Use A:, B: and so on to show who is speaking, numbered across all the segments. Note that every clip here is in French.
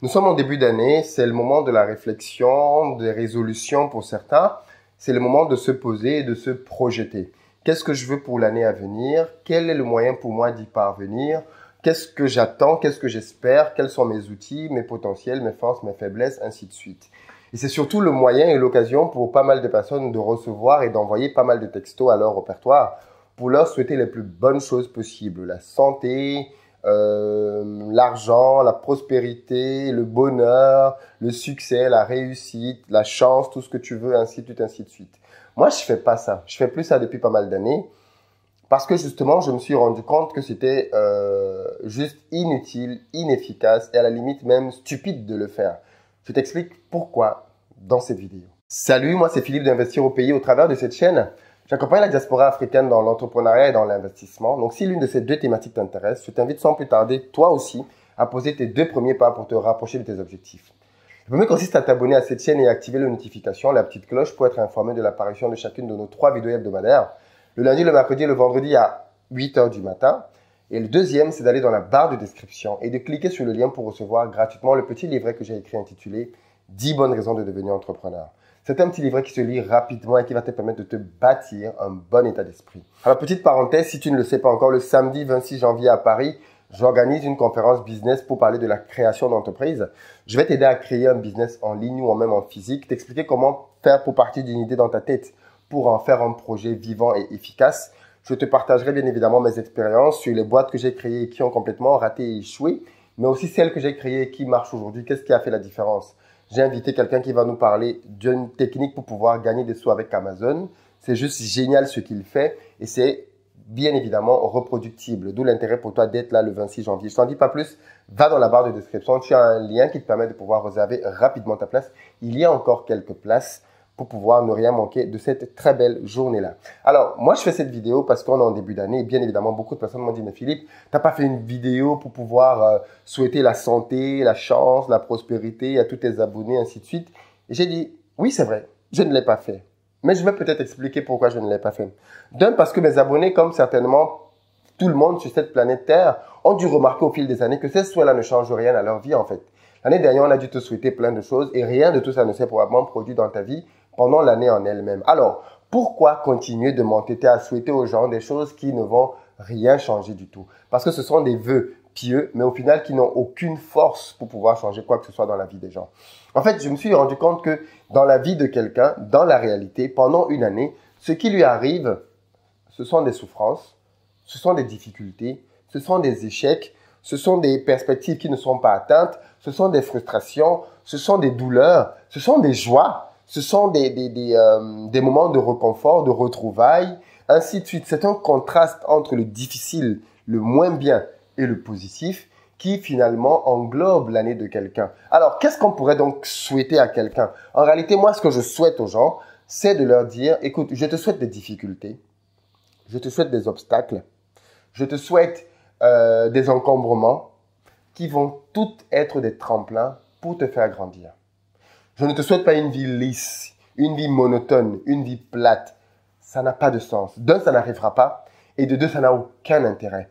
A: Nous sommes en début d'année, c'est le moment de la réflexion, des résolutions pour certains. C'est le moment de se poser et de se projeter. Qu'est-ce que je veux pour l'année à venir? Quel est le moyen pour moi d'y parvenir? Qu'est-ce que j'attends? Qu'est-ce que j'espère? Quels sont mes outils, mes potentiels, mes forces, mes faiblesses, ainsi de suite. Et c'est surtout le moyen et l'occasion pour pas mal de personnes de recevoir et d'envoyer pas mal de textos à leur répertoire pour leur souhaiter les plus bonnes choses possibles. La santé, l'argent, la prospérité, le bonheur, le succès, la réussite, la chance, tout ce que tu veux, ainsi de suite, ainsi de suite. Moi, je fais pas ça. Je fais plus ça depuis pas mal d'années parce que justement, je me suis rendu compte que c'était juste inutile, inefficace et à la limite même stupide de le faire. Je t'explique pourquoi dans cette vidéo. Salut, moi c'est Philippe d'Investir au Pays. Au travers de cette chaîne, j'accompagne la diaspora africaine dans l'entrepreneuriat et dans l'investissement. Donc, si l'une de ces deux thématiques t'intéresse, je t'invite sans plus tarder, toi aussi, à poser tes deux premiers pas pour te rapprocher de tes objectifs. Le premier consiste à t'abonner à cette chaîne et à activer les notifications, la petite cloche pour être informé de l'apparition de chacune de nos 3 vidéos hebdomadaires. Le lundi, le mercredi et le vendredi à 8 h du matin. Et le deuxième, c'est d'aller dans la barre de description et de cliquer sur le lien pour recevoir gratuitement le petit livret que j'ai écrit intitulé 10 bonnes raisons de devenir entrepreneur. C'est un petit livret qui se lit rapidement et qui va te permettre de te bâtir un bon état d'esprit. Alors, petite parenthèse, si tu ne le sais pas encore, le samedi 26 janvier à Paris, j'organise une conférence business pour parler de la création d'entreprise. Je vais t'aider à créer un business en ligne ou même en physique, t'expliquer comment faire pour partir d'une idée dans ta tête pour en faire un projet vivant et efficace. Je te partagerai bien évidemment mes expériences sur les boîtes que j'ai créées et qui ont complètement raté et échoué, mais aussi celles que j'ai créées et qui marchent aujourd'hui. Qu'est-ce qui a fait la différence? J'ai invité quelqu'un qui va nous parler d'une technique pour pouvoir gagner des sous avec Amazon. C'est juste génial ce qu'il fait et c'est bien évidemment reproductible. D'où l'intérêt pour toi d'être là le 26 janvier. Je t'en dis pas plus. Va dans la barre de description. Tu as un lien qui te permet de pouvoir réserver rapidement ta place. Il y a encore quelques places pour pouvoir ne rien manquer de cette très belle journée-là. Alors, moi, je fais cette vidéo parce qu'on est en début d'année. Bien évidemment, beaucoup de personnes m'ont dit, mais Philippe, t'as pas fait une vidéo pour pouvoir souhaiter la santé, la chance, la prospérité à tous tes abonnés, ainsi de suite. Et j'ai dit, oui, c'est vrai, je ne l'ai pas fait. Mais je vais peut-être expliquer pourquoi je ne l'ai pas fait. D'un, parce que mes abonnés, comme certainement tout le monde sur cette planète Terre, ont dû remarquer au fil des années que ces souhaits-là ne changent rien à leur vie, en fait. L'année dernière, on a dû te souhaiter plein de choses et rien de tout ça ne s'est probablement produit dans ta vie pendant l'année en elle-même. Alors, pourquoi continuer de m'entêter à souhaiter aux gens des choses qui ne vont rien changer du tout? Parce que ce sont des vœux pieux, mais au final qui n'ont aucune force pour pouvoir changer quoi que ce soit dans la vie des gens. En fait, je me suis rendu compte que dans la vie de quelqu'un, dans la réalité, pendant une année, ce qui lui arrive, ce sont des souffrances, ce sont des difficultés, ce sont des échecs, ce sont des perspectives qui ne sont pas atteintes, ce sont des frustrations, ce sont des douleurs, ce sont des joies, ce sont des moments de réconfort, de retrouvailles, ainsi de suite. C'est un contraste entre le difficile, le moins bien et le positif qui finalement englobe l'année de quelqu'un. Alors, qu'est-ce qu'on pourrait donc souhaiter à quelqu'un? En réalité, moi, ce que je souhaite aux gens, c'est de leur dire, écoute, je te souhaite des difficultés, je te souhaite des obstacles, je te souhaite des encombrements qui vont toutes être des tremplins pour te faire grandir. Je ne te souhaite pas une vie lisse, une vie monotone, une vie plate. Ça n'a pas de sens. D'un, ça n'arrivera pas. Et de deux, ça n'a aucun intérêt.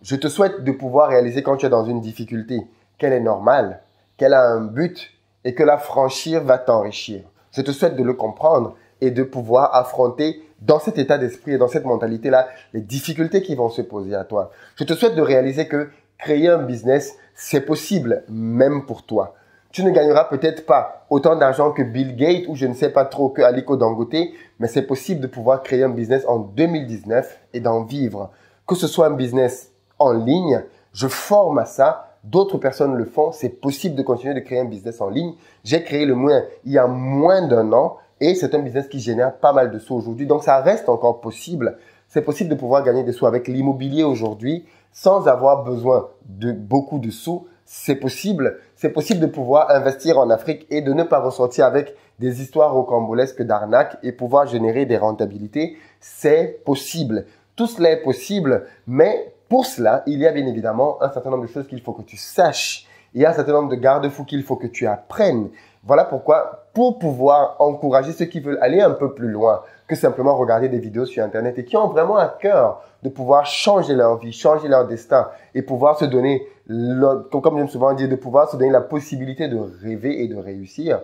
A: Je te souhaite de pouvoir réaliser quand tu es dans une difficulté qu'elle est normale, qu'elle a un but et que la franchir va t'enrichir. Je te souhaite de le comprendre et de pouvoir affronter dans cet état d'esprit et dans cette mentalité-là les difficultés qui vont se poser à toi. Je te souhaite de réaliser que créer un business, c'est possible, même pour toi. Tu ne gagneras peut-être pas autant d'argent que Bill Gates ou je ne sais pas trop que Aliko Dangote, mais c'est possible de pouvoir créer un business en 2019 et d'en vivre. Que ce soit un business en ligne, je forme à ça, d'autres personnes le font, c'est possible de continuer de créer un business en ligne. J'ai créé le mien il y a moins d'1 an et c'est un business qui génère pas mal de sous aujourd'hui, donc ça reste encore possible. C'est possible de pouvoir gagner des sous avec l'immobilier aujourd'hui sans avoir besoin de beaucoup de sous. C'est possible de pouvoir investir en Afrique et de ne pas ressortir avec des histoires rocambolesques d'arnaques et pouvoir générer des rentabilités. C'est possible. Tout cela est possible, mais pour cela, il y a bien évidemment un certain nombre de choses qu'il faut que tu saches Il y a un certain nombre de garde-fous qu'il faut que tu apprennes. Voilà pourquoi, pour pouvoir encourager ceux qui veulent aller un peu plus loin que simplement regarder des vidéos sur Internet et qui ont vraiment à cœur de pouvoir changer leur vie, changer leur destin et pouvoir se donner, comme j'aime souvent dire, de pouvoir se donner la possibilité de rêver et de réussir,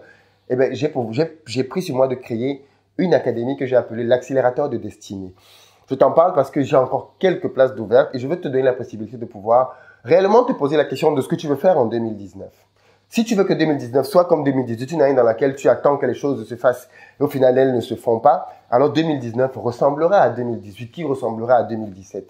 A: eh bien, j'ai pris sur moi de créer une académie que j'ai appelée l'accélérateur de destinée. Je t'en parle parce que j'ai encore quelques places d'ouvertes et je veux te donner la possibilité de pouvoir réellement te poser la question de ce que tu veux faire en 2019. Si tu veux que 2019 soit comme 2018, une année dans laquelle tu attends que les choses se fassent et au final elles ne se font pas, alors 2019 ressemblera à 2018, qui ressemblera à 2017.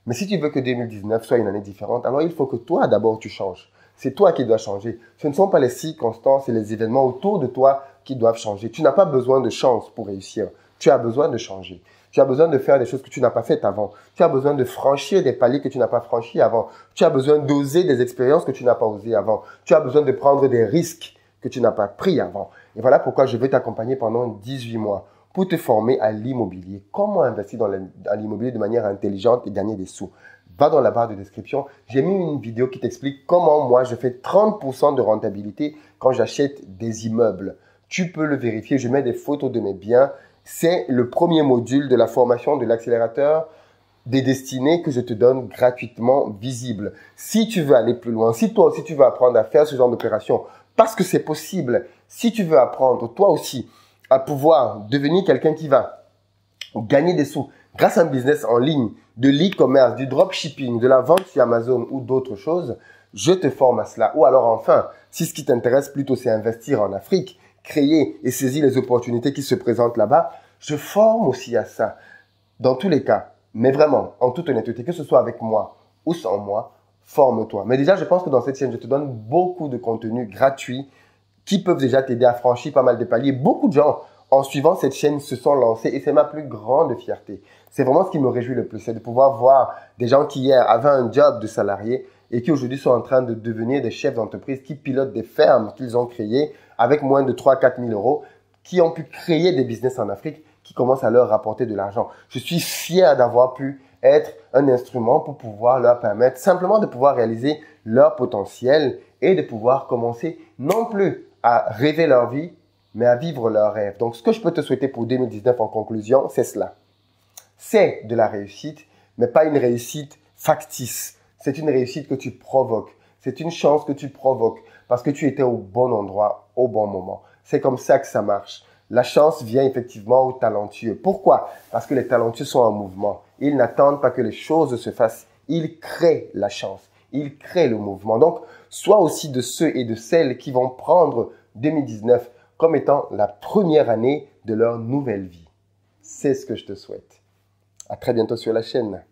A: Mais si tu veux que 2019 soit une année différente, alors il faut que toi d'abord tu changes. C'est toi qui dois changer. Ce ne sont pas les circonstances et les événements autour de toi qui doivent changer. Tu n'as pas besoin de chance pour réussir. Tu as besoin de changer. Tu as besoin de faire des choses que tu n'as pas faites avant. Tu as besoin de franchir des paliers que tu n'as pas franchis avant. Tu as besoin d'oser des expériences que tu n'as pas osées avant. Tu as besoin de prendre des risques que tu n'as pas pris avant. Et voilà pourquoi je vais t'accompagner pendant 18 mois pour te former à l'immobilier. Comment investir dans l'immobilier de manière intelligente et gagner des sous. Va dans la barre de description. J'ai mis une vidéo qui t'explique comment moi je fais 30% de rentabilité quand j'achète des immeubles. Tu peux le vérifier. Je mets des photos de mes biens. C'est le premier module de la formation de l'accélérateur des destinées que je te donne gratuitement visible. Si tu veux aller plus loin, si toi aussi tu veux apprendre à faire ce genre d'opération, parce que c'est possible, si tu veux apprendre toi aussi à pouvoir devenir quelqu'un qui va gagner des sous grâce à un business en ligne, de l'e-commerce, du dropshipping, de la vente sur Amazon ou d'autres choses, je te forme à cela. Ou alors enfin, si ce qui t'intéresse plutôt c'est investir en Afrique, créer et saisir les opportunités qui se présentent là-bas, je forme aussi à ça. Dans tous les cas, mais vraiment, en toute honnêteté, que ce soit avec moi ou sans moi, forme-toi. Mais déjà, je pense que dans cette chaîne, je te donne beaucoup de contenus gratuits qui peuvent déjà t'aider à franchir pas mal de paliers. Beaucoup de gens, en suivant cette chaîne, se sont lancés et c'est ma plus grande fierté. C'est vraiment ce qui me réjouit le plus, c'est de pouvoir voir des gens qui hier avaient un job de salarié et qui aujourd'hui sont en train de devenir des chefs d'entreprise qui pilotent des fermes qu'ils ont créées avec moins de 3-4 000 euros, qui ont pu créer des business en Afrique qui commencent à leur rapporter de l'argent. Je suis fier d'avoir pu être un instrument pour pouvoir leur permettre simplement de pouvoir réaliser leur potentiel et de pouvoir commencer non plus à rêver leur vie, mais à vivre leurs rêves. Donc, ce que je peux te souhaiter pour 2019 en conclusion, c'est cela. C'est de la réussite, mais pas une réussite factice. C'est une réussite que tu provoques. C'est une chance que tu provoques parce que tu étais au bon endroit, au bon moment. C'est comme ça que ça marche. La chance vient effectivement aux talentueux. Pourquoi? Parce que les talentueux sont en mouvement. Ils n'attendent pas que les choses se fassent. Ils créent la chance. Ils créent le mouvement. Donc, sois aussi de ceux et de celles qui vont prendre 2019 comme étant la première année de leur nouvelle vie. C'est ce que je te souhaite. À très bientôt sur la chaîne.